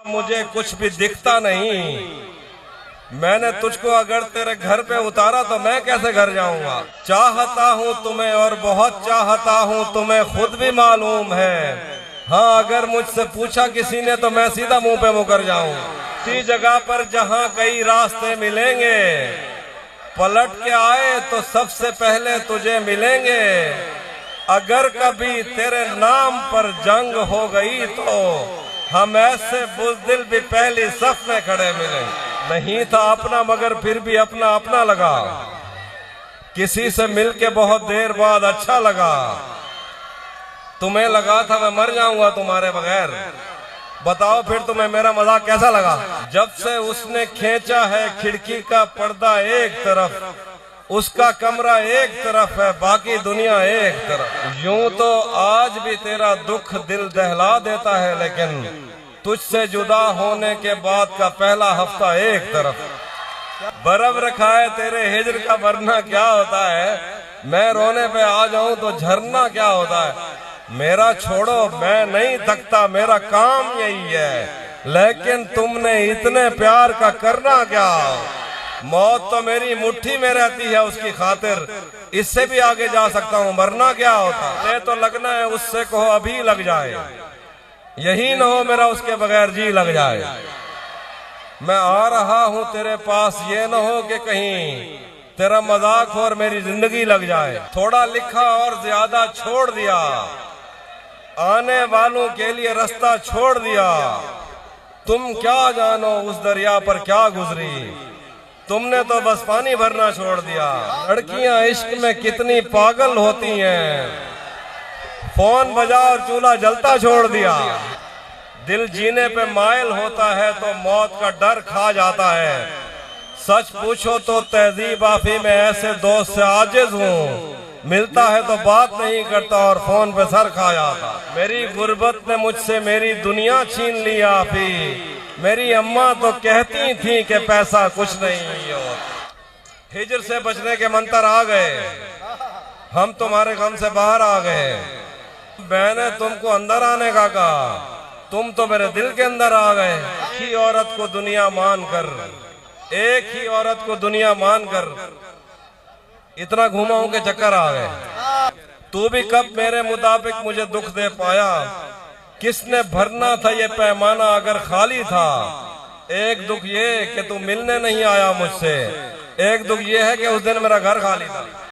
मुझे कुछ भी दिखता नहीं। मैंने तुझको अगर तेरे घर पे उतारा तो मैं कैसे घर जाऊंगा। चाहता हूँ तुम्हें और बहुत चाहता हूँ तुम्हें, खुद भी मालूम है। हाँ, अगर मुझसे पूछा किसी ने तो मैं सीधा मुंह पे मुकर जाऊं। इसी जगह पर जहाँ कई रास्ते मिलेंगे, पलट के आए तो सबसे पहले तुझे मिलेंगे। अगर कभी तेरे नाम पर जंग हो गई तो हम ऐसे बुज़दिल भी पहली सफ में खड़े मिले। नहीं था अपना मगर फिर भी अपना अपना लगा। किसी से मिलके बहुत देर बाद अच्छा लगा। तुम्हें लगा था मैं मर जाऊंगा तुम्हारे बगैर। बताओ फिर तुम्हें मेरा मजाक कैसा लगा। जब से उसने खींचा है खिड़की का पर्दा एक तरफ, उसका कमरा एक तरफ है, बाकी दुनिया एक तरफ। यूं तो आज भी तेरा दुख दिल दहला देता है, लेकिन तुझसे जुदा होने के बाद का पहला हफ्ता एक तरफ। बर्फ रखा है तेरे हिजर का वरना क्या होता है। मैं रोने पे आ जाऊं तो झरना क्या होता है। मेरा छोड़ो, मैं नहीं थकता, मेरा काम यही है। लेकिन तुमने इतने प्यार का करना क्या। मौत तो मेरी मुट्ठी में रहती है, उसकी खातिर इससे भी आगे जा सकता हूँ। मरना क्या होता है तो लगना है उससे कहो अभी लग जाए। यही न हो मेरा उसके बगैर जी लग जाए। मैं आ रहा हूँ तेरे पास, ये न हो कि कहीं तेरा मजाक हो और मेरी जिंदगी लग जाए। थोड़ा लिखा और ज्यादा छोड़ दिया, आने वालों के लिए रास्ता छोड़ दिया। तुम क्या जानो उस दरिया पर क्या गुजरी, तुमने तो बस पानी भरना छोड़ दिया। लड़कियां इश्क में कितनी पागल होती हैं, फोन बजा और चूल्हा जलता छोड़ दिया। दिल जीने पे मायल होता है तो मौत का डर खा जाता है। सच पूछो तो तहजीब आफी में ऐसे दोस्त से आजिज हूँ, मिलता है तो बात नहीं करता और फोन पे सर खा जाता। मेरी गुर्बत ने मुझसे मेरी दुनिया छीन ली आफी। मेरी अम्मा तो कहती थी कि पैसा कुछ नहीं हो। हिजर से बचने के मंत्र आ गए, हम तुम्हारे गम से बाहर आ गए। मैंने तुमको अंदर आने का कहा, तुम तो मेरे दिल के अंदर आ गए। एक ही औरत को दुनिया मानकर, एक ही औरत को दुनिया मानकर इतना घुमाऊं के चक्कर आ गए। तू भी कब मेरे मुताबिक मुझे दुख दे पाया। किसने भरना था ये पैमाना अगर खाली था। एक दुख ये कि तू मिलने नहीं आया मुझसे, एक दुख ये है कि उस दिन मेरा घर खाली था।